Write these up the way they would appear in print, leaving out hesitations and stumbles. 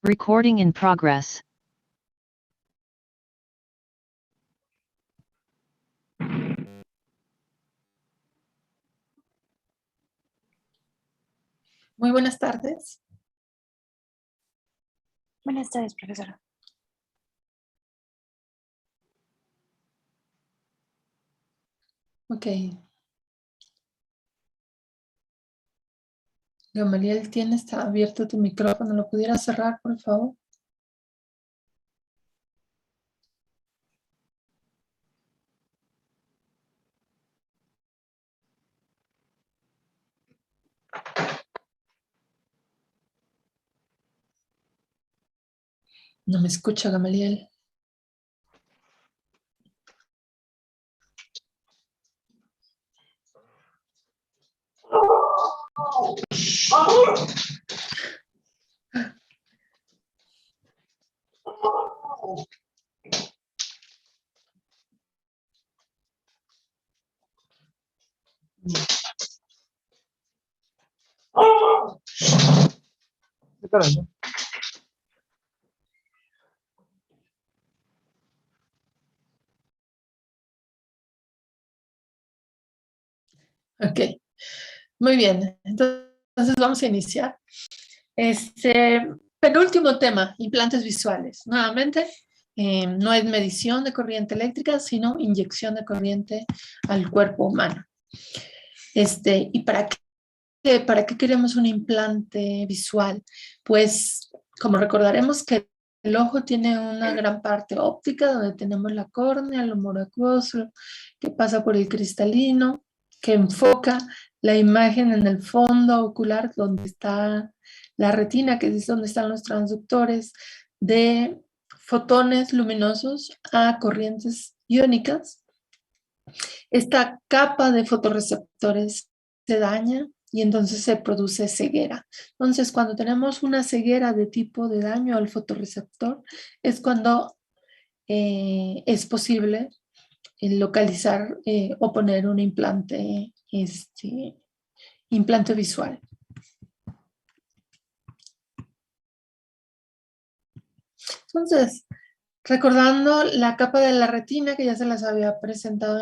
Recording in progress. Muy buenas tardes. Buenas tardes, profesora. Ok. Gamaliel, está abierto tu micrófono. ¿Lo pudieras cerrar, por favor? No me escucha, Gamaliel. Ok, muy bien. Entonces vamos a iniciar. Penúltimo tema, implantes visuales. Nuevamente, no es medición de corriente eléctrica, sino inyección de corriente al cuerpo humano. ¿Y para qué queremos un implante visual? Pues, como recordaremos que el ojo tiene una gran parte óptica, donde tenemos la córnea, el humor acuoso, que pasa por el cristalino, que enfoca la imagen en el fondo ocular, donde está la retina, que es donde están los transductores de fotones luminosos a corrientes iónicas. Esta capa de fotorreceptores se daña y entonces se produce ceguera. Entonces, cuando tenemos una ceguera de tipo de daño al fotorreceptor, es cuando es posible localizar o poner un implante visual. Entonces, recordando la capa de la retina, que ya se las había presentado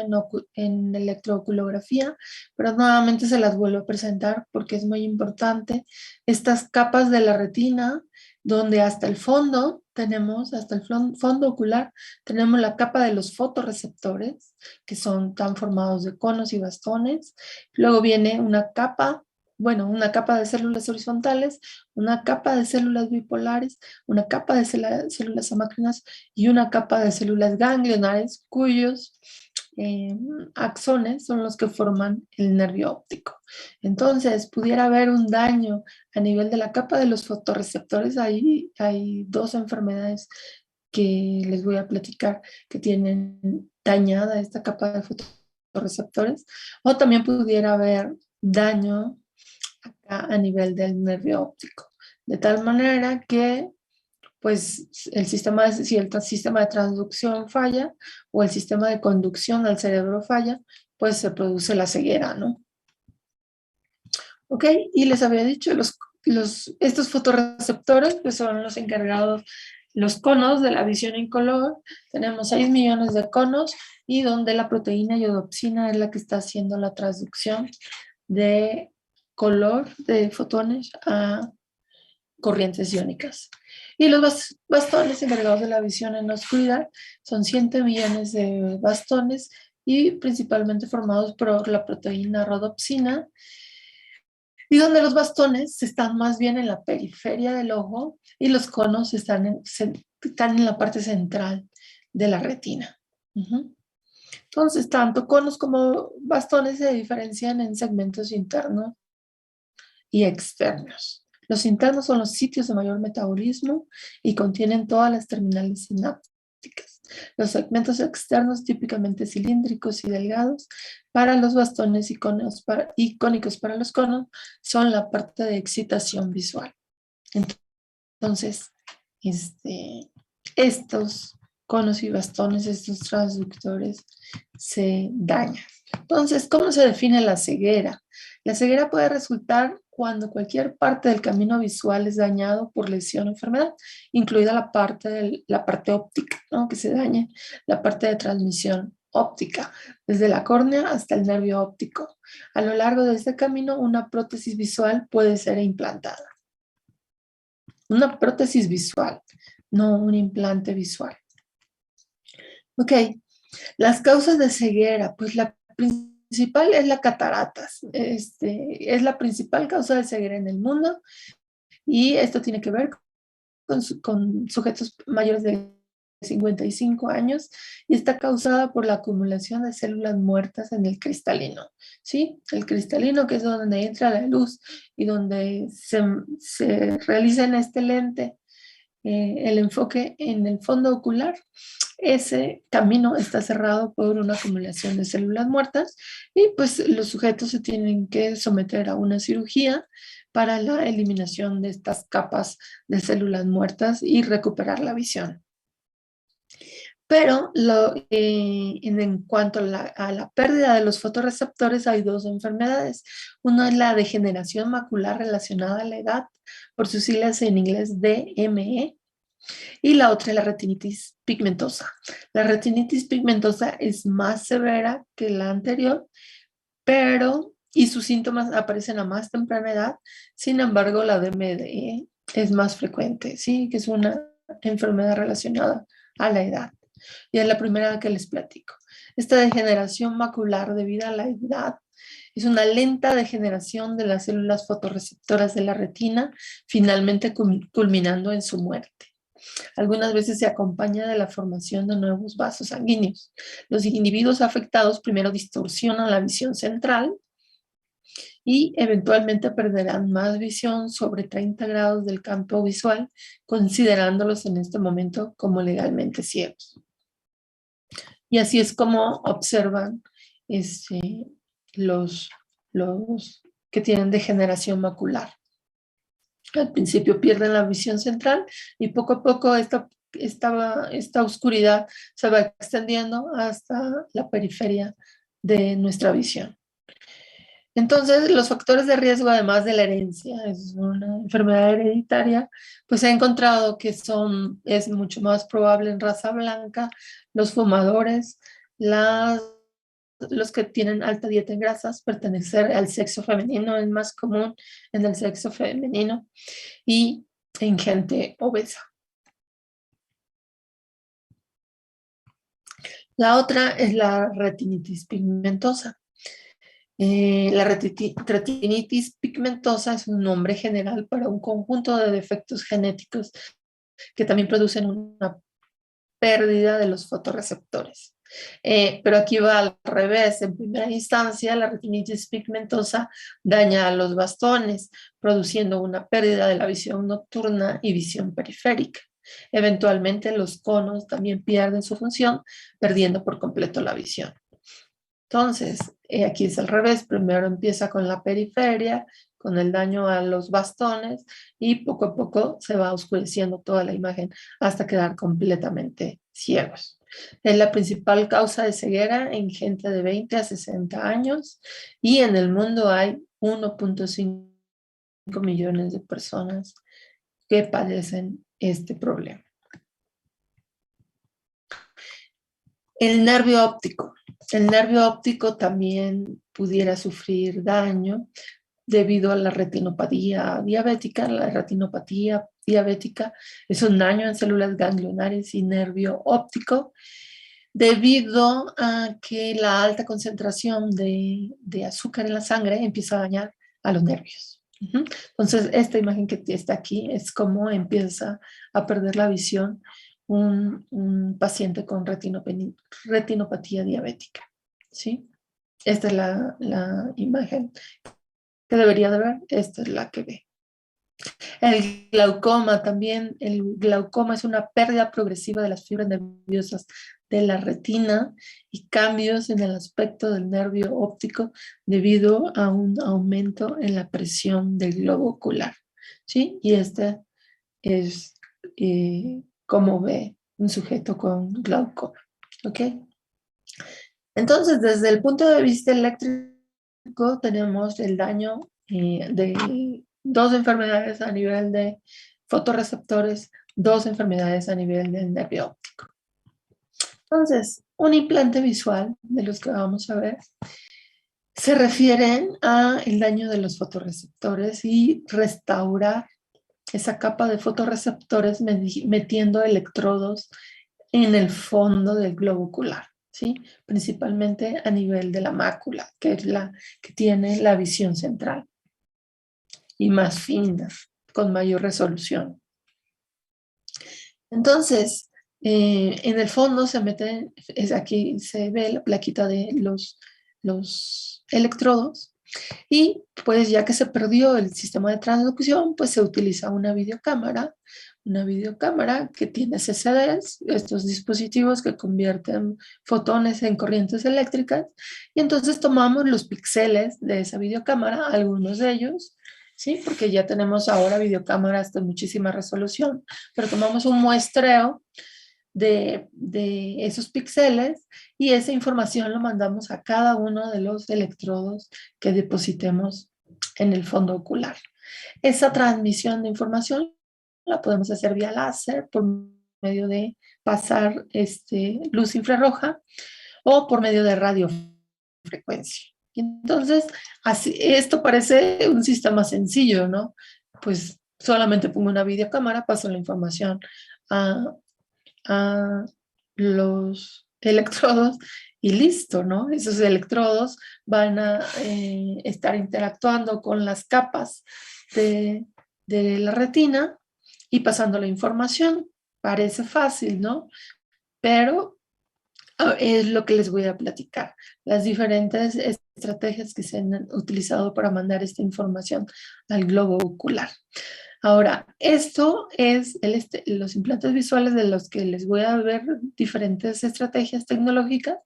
en electrooculografía, pero nuevamente se las vuelvo a presentar porque es muy importante. Estas capas de la retina, donde hasta el fondo fondo ocular, tenemos la capa de los fotorreceptores, que están formados de conos y bastones. Luego viene una capa de células horizontales, una capa de células bipolares, una capa de células amácrinas y una capa de células ganglionares cuyos axones son los que forman el nervio óptico. Entonces, pudiera haber un daño a nivel de la capa de los fotorreceptores. Ahí hay dos enfermedades que les voy a platicar que tienen dañada esta capa de fotorreceptores, o también pudiera haber daño acá a nivel del nervio óptico, de tal manera que pues si el sistema de transducción falla o el sistema de conducción al cerebro falla, pues se produce la ceguera, ¿no? Ok, y les había dicho, estos fotorreceptores, que son los encargados, los conos de la visión en color, tenemos 6 millones de conos, y donde la proteína iodopsina es la que está haciendo la transducción de color de fotones a corrientes iónicas. Y los bastones encargados de la visión en la oscuridad son 100 millones de bastones, y principalmente formados por la proteína rodopsina, y donde los bastones están más bien en la periferia del ojo y los conos están en la parte central de la retina. Entonces, tanto conos como bastones se diferencian en segmentos internos y externos. Los internos son los sitios de mayor metabolismo y contienen todas las terminales sinápticas. Los segmentos externos, típicamente cilíndricos y delgados para los bastones y cónicos para los conos, son la parte de excitación visual. Entonces, estos conos y bastones, estos transductores, se dañan. Entonces, ¿cómo se define la ceguera? La ceguera puede resultar cuando cualquier parte del camino visual es dañado por lesión o enfermedad, incluida la parte óptica, ¿no? Que se dañe la parte de transmisión óptica, desde la córnea hasta el nervio óptico. A lo largo de este camino, una prótesis visual puede ser implantada. Una prótesis visual, no un implante visual. Ok, las causas de ceguera, pues la principal es la cataratas. Es la principal causa de ceguera en el mundo y esto tiene que ver con sujetos mayores de 55 años y está causada por la acumulación de células muertas en el cristalino, ¿sí? El cristalino, que es donde entra la luz y donde se realiza en este lente el enfoque en el fondo ocular. Ese camino está cerrado por una acumulación de células muertas y pues los sujetos se tienen que someter a una cirugía para la eliminación de estas capas de células muertas y recuperar la visión. Pero en cuanto a la pérdida de los fotorreceptores, hay dos enfermedades. Una es la degeneración macular relacionada a la edad, por sus siglas en inglés DME, y la otra es la retinitis pigmentosa. La retinitis pigmentosa es más severa que la anterior, y sus síntomas aparecen a más temprana edad. Sin embargo, la DME es más frecuente, ¿sí? Que es una enfermedad relacionada a la edad. Y es la primera que les platico. Esta degeneración macular debido a la edad es una lenta degeneración de las células fotorreceptoras de la retina, finalmente culminando en su muerte. Algunas veces se acompaña de la formación de nuevos vasos sanguíneos. Los individuos afectados primero distorsionan la visión central y eventualmente perderán más visión sobre 30 grados del campo visual, considerándolos en este momento como legalmente ciegos. Y así es como observan los que tienen degeneración macular. Al principio pierden la visión central y poco a poco esta oscuridad se va extendiendo hasta la periferia de nuestra visión. Entonces, los factores de riesgo, además de la herencia, es una enfermedad hereditaria, pues se ha encontrado que es mucho más probable en raza blanca, los fumadores, los que tienen alta dieta en grasas, pertenecer al sexo femenino es más común en el sexo femenino y en gente obesa. La otra es la retinitis pigmentosa. La retinitis pigmentosa es un nombre general para un conjunto de defectos genéticos que también producen una pérdida de los fotorreceptores. Pero aquí va al revés. En primera instancia, la retinitis pigmentosa daña a los bastones, produciendo una pérdida de la visión nocturna y visión periférica. Eventualmente, los conos también pierden su función, perdiendo por completo la visión. Entonces, aquí es al revés. Primero empieza con la periferia, con el daño a los bastones y poco a poco se va oscureciendo toda la imagen hasta quedar completamente ciegos. Es la principal causa de ceguera en gente de 20 a 60 años y en el mundo hay 1.5 millones de personas que padecen este problema. El nervio óptico. El nervio óptico también pudiera sufrir daño debido a la retinopatía diabética. La retinopatía diabética es un daño en células ganglionares y nervio óptico debido a que la alta concentración de azúcar en la sangre empieza a dañar a los nervios. Entonces, esta imagen que está aquí es cómo empieza a perder la visión un paciente con retinopatía diabética, ¿sí? Esta es la imagen que debería de ver, esta es la que ve. El glaucoma también, el glaucoma es una pérdida progresiva de las fibras nerviosas de la retina y cambios en el aspecto del nervio óptico debido a un aumento en la presión del globo ocular, ¿sí? Y este es cómo ve un sujeto con glaucoma, ¿ok? Entonces, desde el punto de vista eléctrico tenemos el daño de 2 enfermedades a nivel de fotorreceptores, 2 enfermedades a nivel del nervio óptico. Entonces, un implante visual de los que vamos a ver se refieren a el daño de los fotorreceptores y restaurar esa capa de fotorreceptores metiendo electrodos en el fondo del globo ocular, ¿sí? Principalmente a nivel de la mácula, que es la que tiene la visión central y más fina, con mayor resolución. Entonces, en el fondo se meten, aquí se ve la plaquita de los electrodos y pues ya que se perdió el sistema de transducción, pues se utiliza una videocámara que tiene CCDs, estos dispositivos que convierten fotones en corrientes eléctricas, y entonces tomamos los píxeles de esa videocámara, algunos de ellos, ¿sí? Porque ya tenemos ahora videocámaras de muchísima resolución, pero tomamos un muestreo de esos píxeles y esa información lo mandamos a cada uno de los electrodos que depositemos en el fondo ocular. Esa transmisión de información la podemos hacer vía láser por medio de pasar luz infrarroja o por medio de radiofrecuencia. Entonces, así, esto parece un sistema sencillo, ¿no? Pues solamente pongo una videocámara, paso la información a los electrodos y listo, ¿no? Esos electrodos van a estar interactuando con las capas de la retina y pasando la información. Parece fácil, ¿no? Pero es lo que les voy a platicar, las diferentes estrategias que se han utilizado para mandar esta información al globo ocular. Ahora, esto es los implantes visuales de los que les voy a ver diferentes estrategias tecnológicas,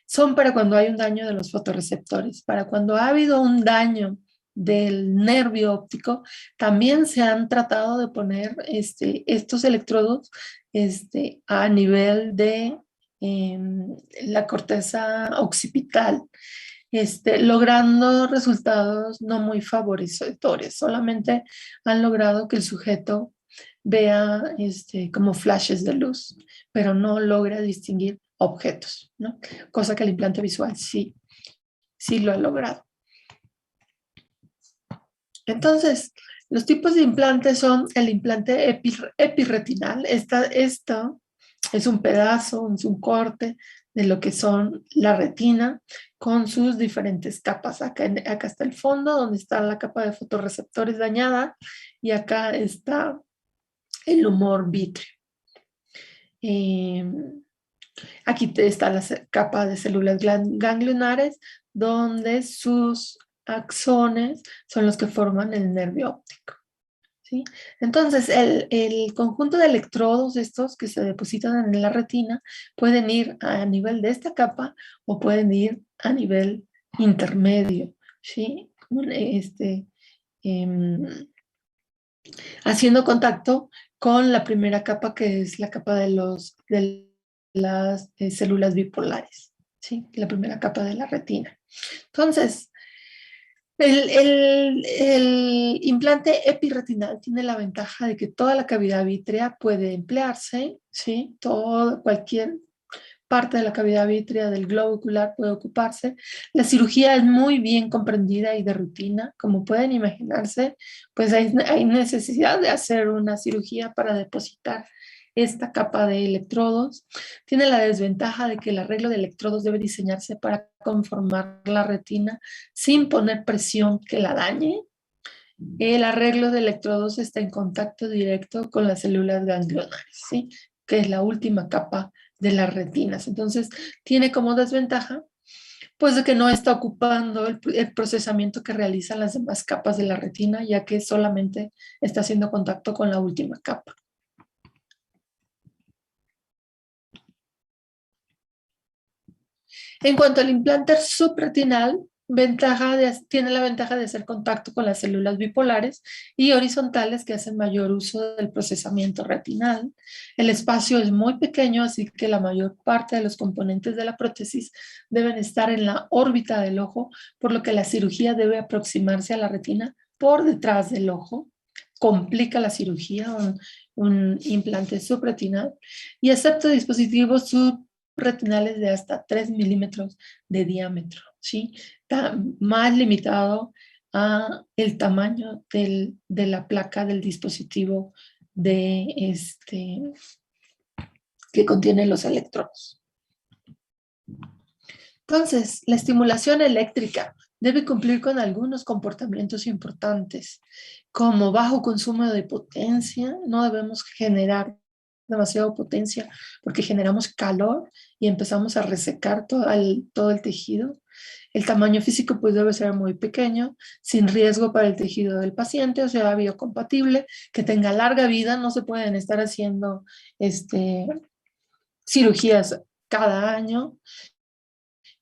son para cuando hay un daño de los fotorreceptores, para cuando ha habido un daño del nervio óptico, también se han tratado de poner estos electrodos a nivel de la corteza occipital, logrando resultados no muy favorecedores. Solamente han logrado que el sujeto vea como flashes de luz, pero no logra distinguir objetos, ¿no? Cosa que el implante visual sí lo ha logrado. Entonces, los tipos de implantes son el implante epirretinal. Esto es un pedazo, es un corte de lo que son la retina con sus diferentes capas. Acá está el fondo, donde está la capa de fotorreceptores dañada, y acá está el humor vítreo. Aquí está la capa de células ganglionares, donde sus axones son los que forman el nervio óptico, ¿sí? Entonces, el conjunto de electrodos estos que se depositan en la retina pueden ir a nivel de esta capa o pueden ir a nivel intermedio, ¿sí? Em, haciendo contacto con la primera capa, que es la capa de las células bipolares, ¿sí? La primera capa de la retina. Entonces, el implante epirretinal tiene la ventaja de que toda la cavidad vítrea puede emplearse, ¿sí? Cualquier parte de la cavidad vítrea del globo ocular puede ocuparse. La cirugía es muy bien comprendida y de rutina. Como pueden imaginarse, pues hay necesidad de hacer una cirugía para depositar esta capa de electrodos. Tiene la desventaja de que el arreglo de electrodos debe diseñarse para conformar la retina sin poner presión que la dañe. El arreglo de electrodos está en contacto directo con las células ganglionares, ¿sí? Que es la última capa de las retinas. Entonces, tiene como desventaja, pues, de que no está ocupando el procesamiento que realizan las demás capas de la retina, ya que solamente está haciendo contacto con la última capa. En cuanto al implante subretinal, tiene la ventaja de hacer contacto con las células bipolares y horizontales que hacen mayor uso del procesamiento retinal. El espacio es muy pequeño, así que la mayor parte de los componentes de la prótesis deben estar en la órbita del ojo, por lo que la cirugía debe aproximarse a la retina por detrás del ojo. Complica la cirugía, un implante subretinal, y acepta dispositivos subretinales de hasta 3 milímetros de diámetro, ¿sí? Está más limitado a el tamaño de la placa del dispositivo que contiene los electrodos. Entonces, la estimulación eléctrica debe cumplir con algunos comportamientos importantes, como bajo consumo de potencia. No debemos generar demasiada potencia porque generamos calor y empezamos a resecar todo el tejido. El tamaño físico pues debe ser muy pequeño, sin riesgo para el tejido del paciente, o sea, biocompatible, que tenga larga vida. No se pueden estar haciendo cirugías cada año,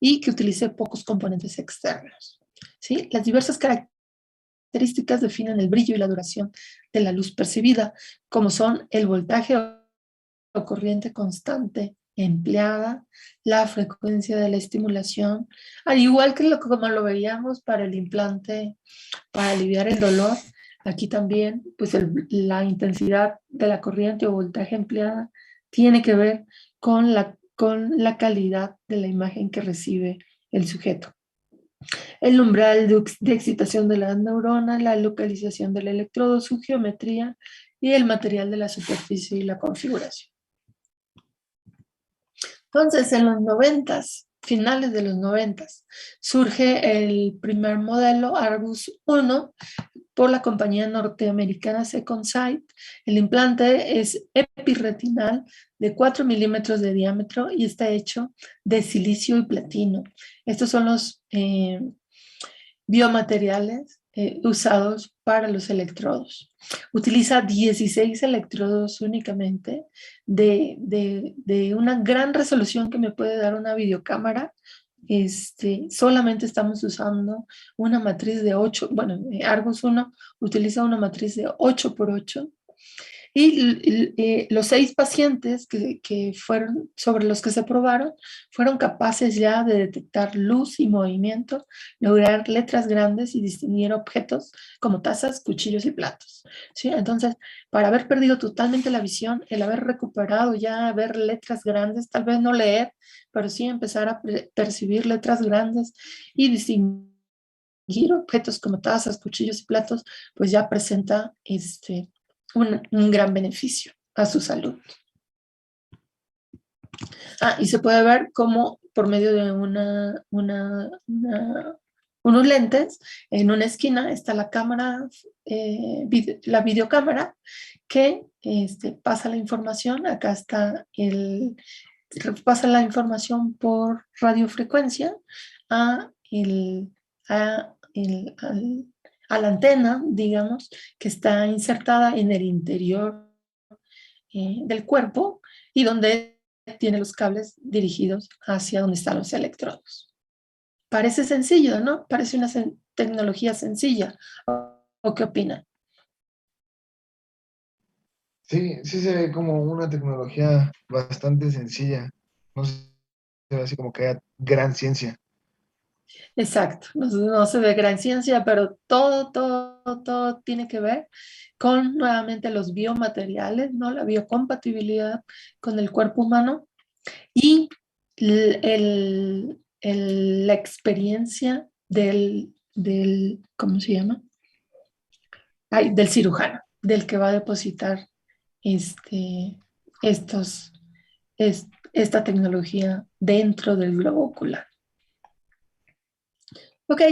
y que utilice pocos componentes externos, ¿sí? Las diversas características definen el brillo y la duración de la luz percibida, como son el voltaje o corriente constante empleada, la frecuencia de la estimulación, al igual que como lo veíamos para el implante, para aliviar el dolor. Aquí también, pues la intensidad de la corriente o voltaje empleada tiene que ver con la calidad de la imagen que recibe el sujeto. El umbral de excitación de las neuronas, la localización del electrodo, su geometría y el material de la superficie y la configuración. Entonces, en los 90s, finales de los 90s, surge el primer modelo Argus 1 por la compañía norteamericana Second Sight. El implante es epirretinal de 4 milímetros de diámetro y está hecho de silicio y platino. Estos son los biomateriales usados para los electrodos. Utiliza 16 electrodos únicamente de una gran resolución que me puede dar una videocámara. Solamente estamos usando una matriz de 8, bueno, Argus 1 utiliza una matriz de 8 por 8. Y los 6 pacientes que fueron sobre los que se probaron fueron capaces ya de detectar luz y movimiento, lograr letras grandes y distinguir objetos como tazas, cuchillos y platos, ¿sí? Entonces, para haber perdido totalmente la visión, el haber recuperado ya ver letras grandes, tal vez no leer, pero sí empezar a percibir letras grandes y distinguir objetos como tazas, cuchillos y platos, pues ya presenta un gran beneficio a su salud. Y se puede ver cómo por medio de unos lentes, en una esquina está la cámara, la videocámara que pasa la información. Acá está pasa la información por radiofrecuencia a la antena, digamos, que está insertada en el interior del cuerpo y donde tiene los cables dirigidos hacia donde están los electrodos. Parece sencillo, ¿no? Parece una tecnología sencilla. ¿O qué opinan? Sí, sí se ve como una tecnología bastante sencilla. No se ve así como que haya gran ciencia. Exacto, no se ve gran ciencia, pero todo tiene que ver con nuevamente los biomateriales, ¿no? La biocompatibilidad con el cuerpo humano y la experiencia ¿cómo se llama? Del cirujano, del que va a depositar este, estos, esta tecnología dentro del globo ocular. Ok,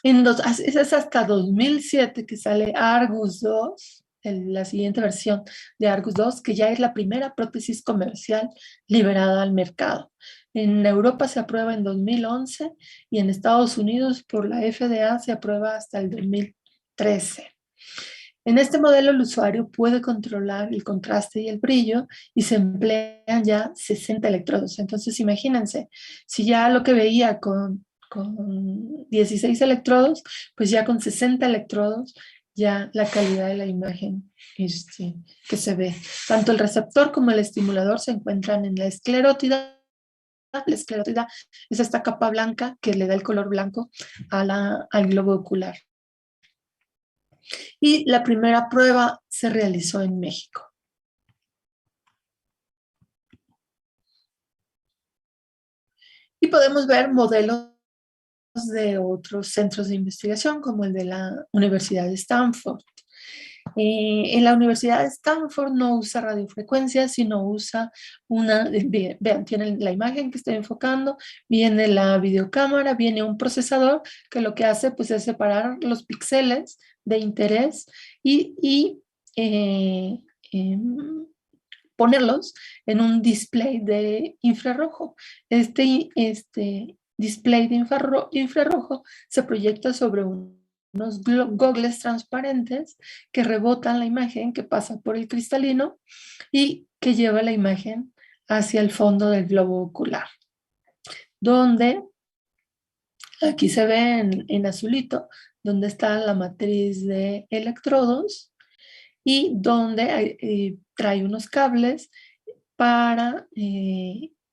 es hasta 2007 que sale Argus 2, la siguiente versión de Argus 2, que ya es la primera prótesis comercial liberada al mercado. En Europa se aprueba en 2011 y en Estados Unidos por la FDA se aprueba hasta el 2013. En este modelo el usuario puede controlar el contraste y el brillo y se emplean ya 60 electrodos. Entonces imagínense, si ya lo que veía con con 16 electrodos, pues ya con 60 electrodos, ya la calidad de la imagen que se ve. Tanto el receptor como el estimulador se encuentran en la esclerótida. La esclerótida es esta capa blanca que le da el color blanco al globo ocular. Y la primera prueba se realizó en México. Y podemos ver modelos de otros centros de investigación, como el de la Universidad de Stanford. En la Universidad de Stanford no usa radiofrecuencia, sino usa vean, tienen la imagen que estoy enfocando, viene la videocámara, viene un procesador que lo que hace pues es separar los píxeles de interés y ponerlos en un display de infrarrojo. Este display de infrarrojo se proyecta sobre unos gogles transparentes que rebotan la imagen que pasa por el cristalino y que lleva la imagen hacia el fondo del globo ocular, donde aquí se ve en azulito, donde está la matriz de electrodos y donde trae unos cables para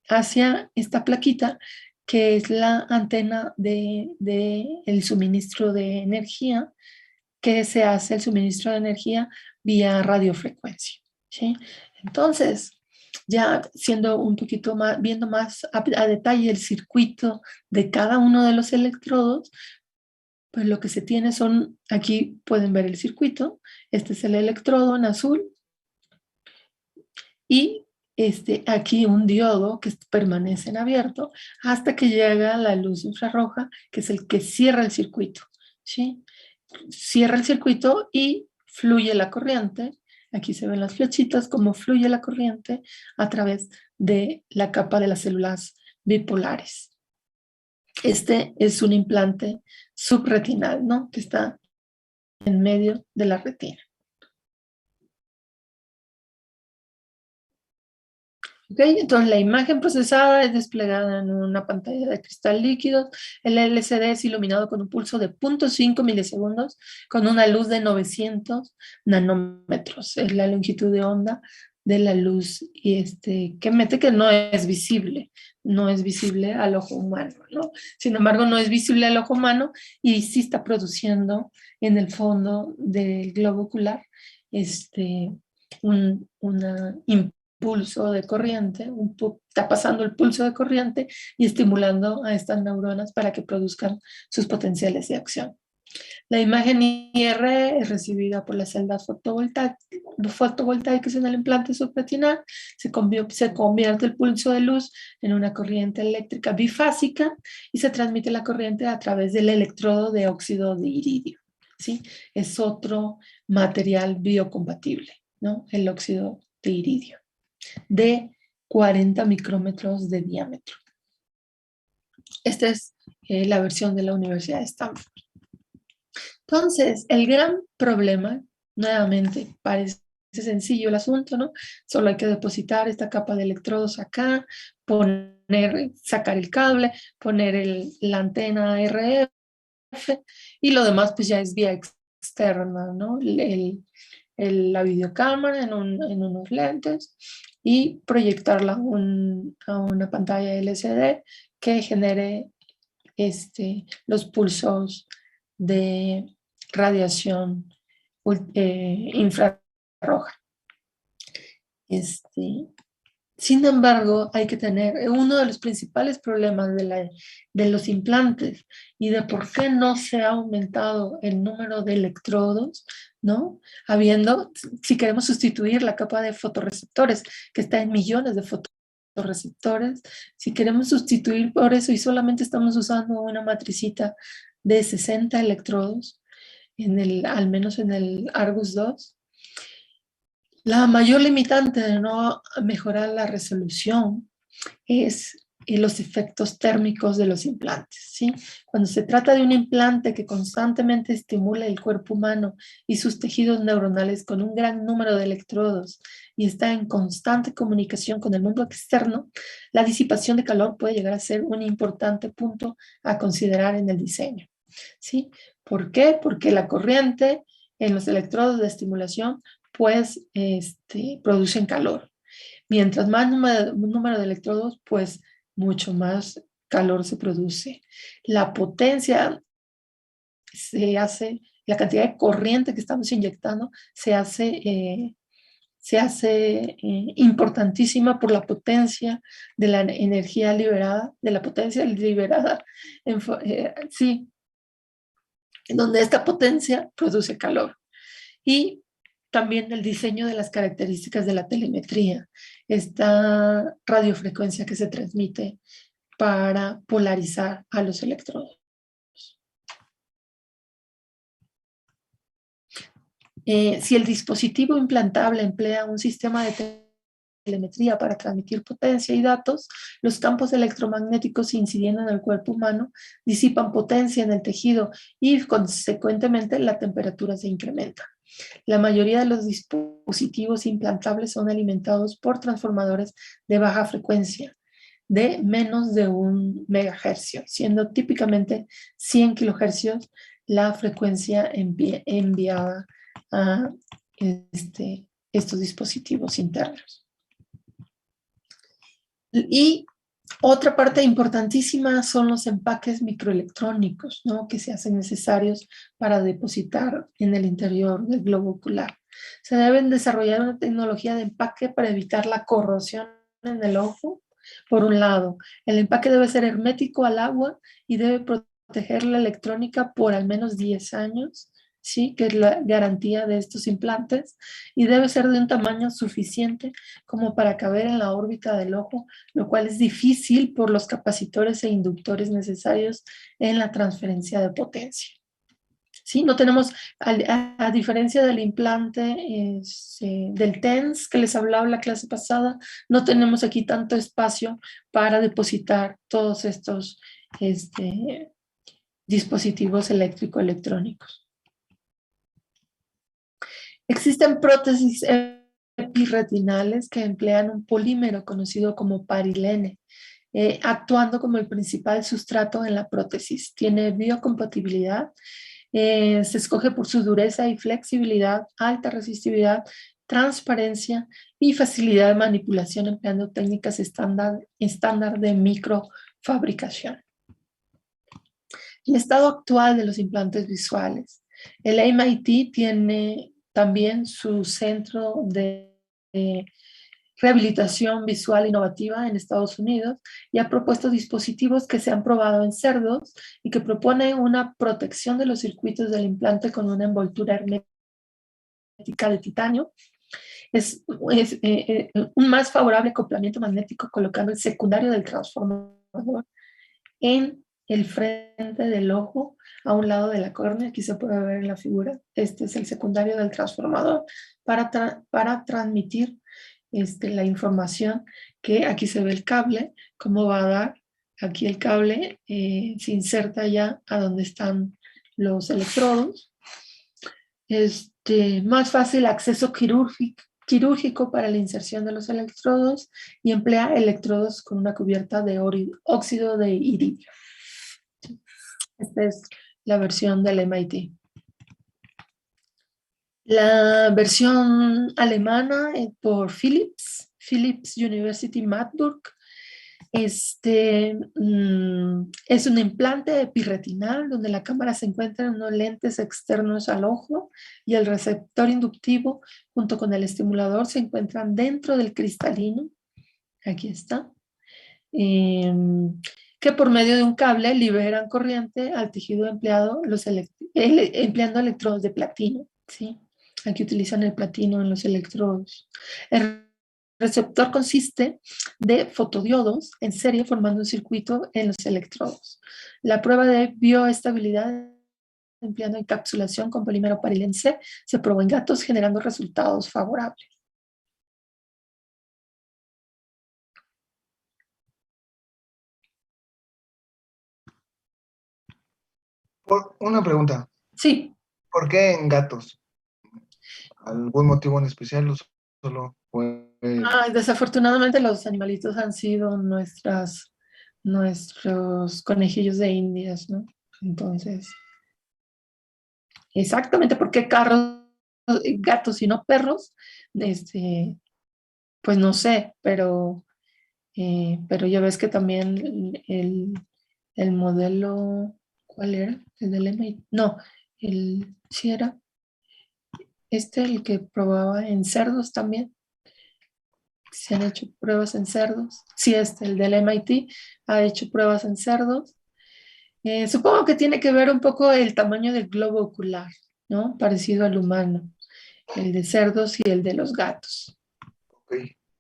hacia esta plaquita que es la antena de el suministro de energía, que se hace el suministro de energía vía radiofrecuencia, ¿sí? Entonces, ya siendo un poquito más, viendo más a detalle el circuito de cada uno de los electrodos, pues lo que se tiene son, aquí pueden ver el circuito, este es el electrodo en azul, y aquí un diodo que permanece en abierto hasta que llega la luz infrarroja, que es el que cierra el circuito, ¿sí? Cierra el circuito y fluye la corriente. Aquí se ven las flechitas, cómo fluye la corriente a través de la capa de las células bipolares. Este es un implante subretinal, ¿no? Que está en medio de la retina. ¿Okay? Entonces la imagen procesada es desplegada en una pantalla de cristal líquido. El LCD es iluminado con un pulso de 0.5 milisegundos con una luz de 900 nanómetros. Es la longitud de onda de la luz que emite, que no es visible al ojo humano, ¿no? Sin embargo, no es visible al ojo humano y sí está produciendo en el fondo del globo ocular una pulso de corriente, está pasando el pulso de corriente y estimulando a estas neuronas para que produzcan sus potenciales de acción. La imagen IR es recibida por las celdas fotovoltaicas en el implante subretinal, se convierte el pulso de luz en una corriente eléctrica bifásica y se transmite la corriente a través del electrodo de óxido de iridio, ¿sí? Es otro material biocompatible, ¿no? El óxido de iridio, de 40 micrómetros de diámetro. Esta es la versión de la Universidad de Stanford. Entonces, el gran problema, nuevamente, parece sencillo el asunto, ¿no? Solo hay que depositar esta capa de electrodos acá, sacar el cable, poner la antena RF y lo demás pues ya es vía externa, ¿no? La videocámara en unos lentes y proyectarla a una pantalla LCD que genere los pulsos de radiación infrarroja. Sin embargo, hay que tener uno de los principales problemas de los implantes y de por qué no se ha aumentado el número de electrodos, ¿no? Si queremos sustituir la capa de fotorreceptores, que está en millones de fotorreceptores, si queremos sustituir por eso y solamente estamos usando una matricita de 60 electrodos, al menos en el Argus 2, la mayor limitante de no mejorar la resolución es los efectos térmicos de los implantes, ¿sí? Cuando se trata de un implante que constantemente estimula el cuerpo humano y sus tejidos neuronales con un gran número de electrodos y está en constante comunicación con el mundo externo, la disipación de calor puede llegar a ser un importante punto a considerar en el diseño. ¿Sí? ¿Por qué? Porque la corriente en los electrodos de estimulación pues producen calor. Mientras más número de electrodos, pues mucho más calor se produce. La potencia se hace, la cantidad de corriente que estamos inyectando se hace importantísima por la potencia de la energía liberada, de la potencia liberada, sí, en donde esta potencia produce calor. Y también el diseño de las características de la telemetría, esta radiofrecuencia que se transmite para polarizar a los electrodos. Si el dispositivo implantable emplea un sistema de telemetría para transmitir potencia y datos, los campos electromagnéticos incidiendo en el cuerpo humano disipan potencia en el tejido y consecuentemente la temperatura se incrementa. La mayoría de los dispositivos implantables son alimentados por transformadores de baja frecuencia de menos de 1 megahercio, siendo típicamente 100 kilohercios la frecuencia enviada a estos dispositivos internos. Y otra parte importantísima son los empaques microelectrónicos, ¿no? Que se hacen necesarios para depositar en el interior del globo ocular. Se deben desarrollar una tecnología de empaque para evitar la corrosión en el ojo. Por un lado, el empaque debe ser hermético al agua y debe proteger la electrónica por al menos 10 años, ¿sí? Que es la garantía de estos implantes, y debe ser de un tamaño suficiente como para caber en la órbita del ojo, lo cual es difícil por los capacitores e inductores necesarios en la transferencia de potencia. ¿Sí? No tenemos, a diferencia del implante del TENS que les hablaba en la clase pasada, no tenemos aquí tanto espacio para depositar todos estos dispositivos eléctrico-electrónicos. Existen prótesis epirretinales que emplean un polímero conocido como parilene, actuando como el principal sustrato en la prótesis. Tiene biocompatibilidad, se escoge por su dureza y flexibilidad, alta resistividad, transparencia y facilidad de manipulación empleando técnicas estándar de microfabricación. El estado actual de los implantes visuales. El MIT tiene también su centro de rehabilitación visual innovativa en Estados Unidos y ha propuesto dispositivos que se han probado en cerdos y que propone una protección de los circuitos del implante con una envoltura hermética de titanio. Es un más favorable acoplamiento magnético colocando el secundario del transformador en el frente del ojo a un lado de la córnea. Aquí se puede ver en la figura. Este es el secundario del transformador para transmitir la información, que aquí se ve el cable, cómo va a dar. Aquí el cable se inserta ya a donde están los electrodos. Más fácil acceso quirúrgico para la inserción de los electrodos y emplea electrodos con una cubierta de óxido de iridio. Esta es la versión del MIT. La versión alemana por Philips University Marburg. Es un implante epirretinal donde la cámara se encuentra en unos lentes externos al ojo y el receptor inductivo junto con el estimulador se encuentran dentro del cristalino. Aquí está. Que por medio de un cable liberan corriente al tejido empleando electrodos de platino. ¿Sí? Aquí utilizan el platino en los electrodos. El receptor consiste de fotodiodos en serie formando un circuito en los electrodos. La prueba de bioestabilidad empleando encapsulación con polímero parilene C se probó en gatos generando resultados favorables. Una pregunta. Sí. ¿Por qué en gatos? ¿Algún motivo en especial? solo fue... Ay, desafortunadamente los animalitos han sido nuestros conejillos de Indias, ¿no? Entonces, exactamente por qué carros, gatos y no perros, este, pues no sé, pero ya ves que también el modelo, ¿cuál era? El del MIT. No, sí era el que probaba en cerdos también. Se han hecho pruebas en cerdos. Sí, el del MIT ha hecho pruebas en cerdos. Supongo que tiene que ver un poco el tamaño del globo ocular, ¿no? Parecido al humano, el de cerdos y el de los gatos. Ok,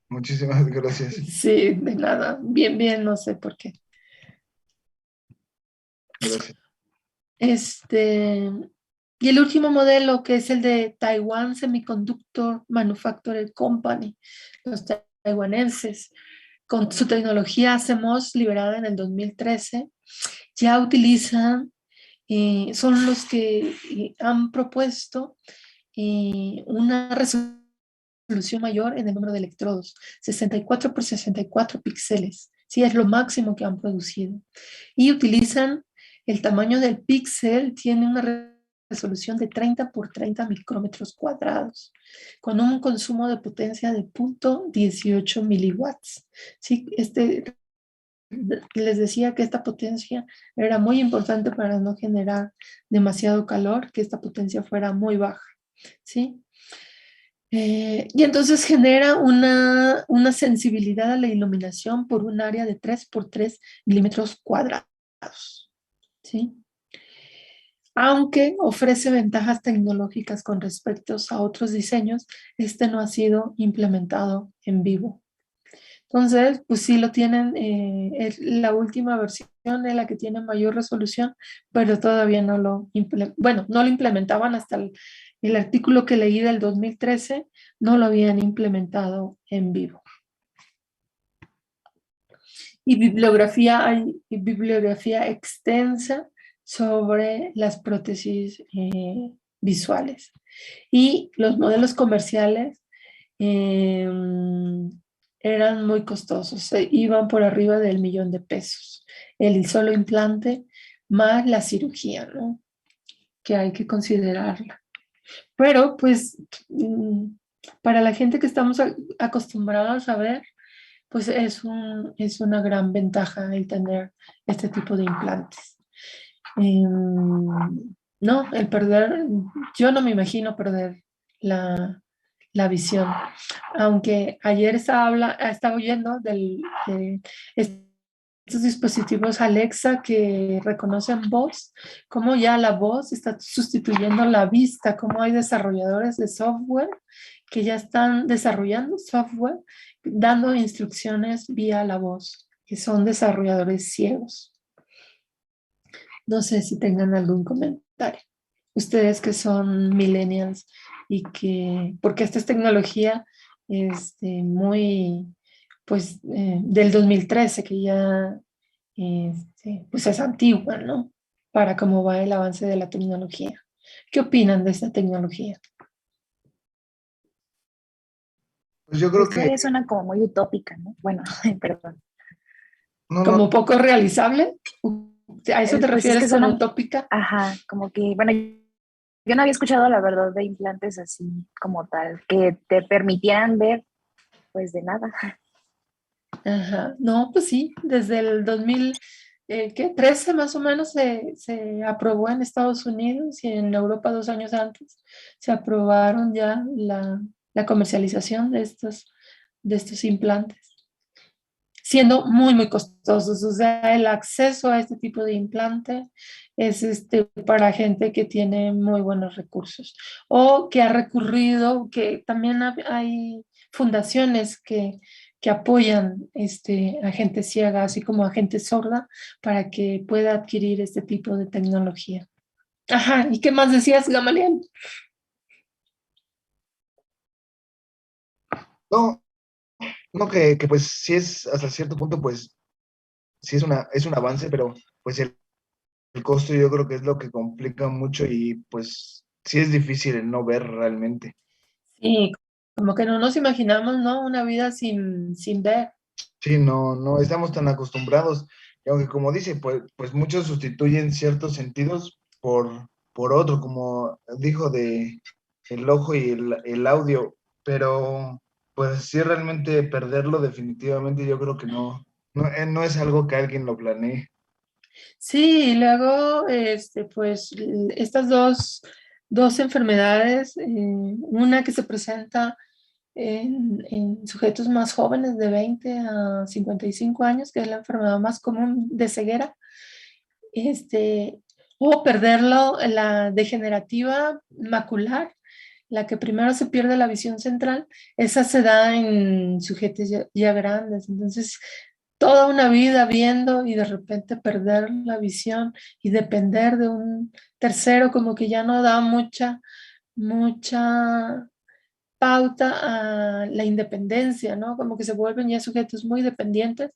muchísimas gracias. Sí, de nada. Bien, bien, no sé por qué. Gracias. Y el último modelo, que es el de Taiwan Semiconductor Manufacturing Company, los taiwaneses, con su tecnología CMOS liberada en el 2013, ya utilizan, son los que han propuesto una resolución mayor en el número de electrodos, 64 por 64 píxeles. Sí, es lo máximo que han producido. Y utilizan el tamaño del píxel, tiene una resolución de 30 por 30 micrómetros cuadrados, con un consumo de potencia de 0.18 miliwatts. Sí, les decía que esta potencia era muy importante para no generar demasiado calor, que esta potencia fuera muy baja, ¿sí? Y entonces genera una sensibilidad a la iluminación por un área de 3 por 3 milímetros cuadrados, ¿sí? Aunque ofrece ventajas tecnológicas con respecto a otros diseños, este no ha sido implementado en vivo. Entonces, pues sí lo tienen, es la última versión es la que tiene mayor resolución, pero todavía no lo implementaban hasta el artículo que leí del 2013, no lo habían implementado en vivo. Hay bibliografía extensa sobre las prótesis visuales. Y los modelos comerciales eh, eran muy costosos, iban por arriba del $1.000.000. El solo implante más la cirugía, ¿no? Que hay que considerarla. Pero pues para la gente que estamos acostumbrados a ver, pues es una gran ventaja el tener este tipo de implantes. No, yo no me imagino perder la visión. Aunque ayer estaba oyendo de estos dispositivos Alexa que reconocen voz, cómo ya la voz está sustituyendo la vista, cómo hay desarrolladores de software que ya están desarrollando software dando instrucciones vía la voz, que son desarrolladores ciegos. No sé si tengan algún comentario. Ustedes que son millennials porque esta es tecnología muy, pues, del 2013, que ya, pues es antigua, ¿no? Para cómo va el avance de la tecnología. ¿Qué opinan de esta tecnología? Pues yo creo Pues que... todavía suena como muy utópica, ¿no? Bueno, perdón. No, no, ¿Como poco realizable? ¿A eso te Pues es refieres que como suena, utópica? ajá, como que, bueno, yo no había escuchado la verdad de implantes así como tal, que te permitieran ver, pues de nada. Ajá. No, pues sí, desde el 2013 más o menos se aprobó en Estados Unidos y en Europa 2 años antes se aprobaron ya la comercialización de estos implantes, siendo muy, muy costosos. O sea, el acceso a este tipo de implante es para gente que tiene muy buenos recursos o que ha recurrido, que también hay fundaciones que apoyan a gente ciega, así como a gente sorda, para que pueda adquirir este tipo de tecnología. Ajá, ¿y qué más decías, Gamaliel? no, no que pues sí es hasta cierto punto, pues sí es un avance, pero pues el costo yo creo que es lo que complica mucho y pues sí es difícil el no ver realmente. Sí, Como que no nos imaginamos, ¿no? Una vida sin ver. Sí, no estamos tan acostumbrados. Y aunque como dice, pues muchos sustituyen ciertos sentidos por otro, como dijo de el ojo y el audio, pero pues sí realmente perderlo definitivamente yo creo que no es algo que alguien lo planee. Sí, y luego, pues, estas dos enfermedades, una que se presenta en sujetos más jóvenes de 20 a 55 años, que es la enfermedad más común de ceguera, este, o perderlo, la degenerativa macular, la que primero se pierde la visión central, esa se da en sujetos ya grandes. Entonces, toda una vida viendo y de repente perder la visión y depender de un tercero, como que ya no da mucha pauta a la independencia, ¿no? Como que se vuelven ya sujetos muy dependientes,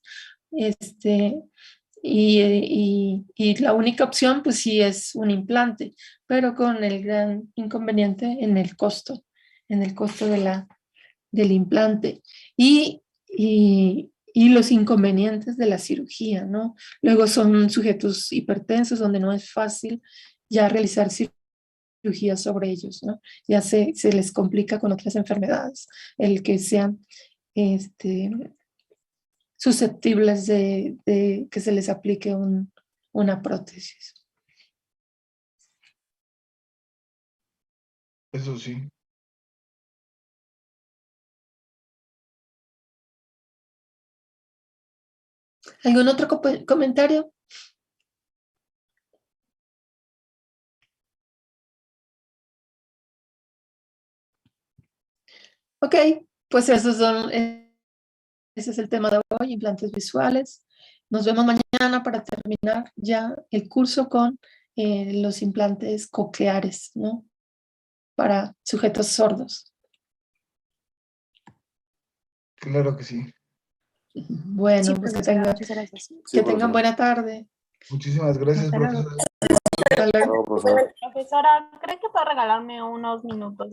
este, y la única opción, pues sí, es un implante, pero con el gran inconveniente en el costo del implante y los inconvenientes de la cirugía, ¿no? Luego son sujetos hipertensos donde no es fácil ya realizar cirugía sobre ellos, ¿no? Ya se les complica con otras enfermedades el que sean este, susceptibles de que se les aplique una prótesis. Eso sí. ¿Algún otro comentario? Ok, pues ese es el tema de hoy, implantes visuales. Nos vemos mañana para terminar ya el curso con los implantes cocleares, ¿no? Para sujetos sordos. Claro que sí. Bueno, Sí, pues profesora, muchas gracias. Sí, que tengan profesora. buena tarde. Muchísimas gracias, Hasta luego. profesor. Hasta luego. Chao, profesor. Profesora, ¿cree que puede regalarme unos minutos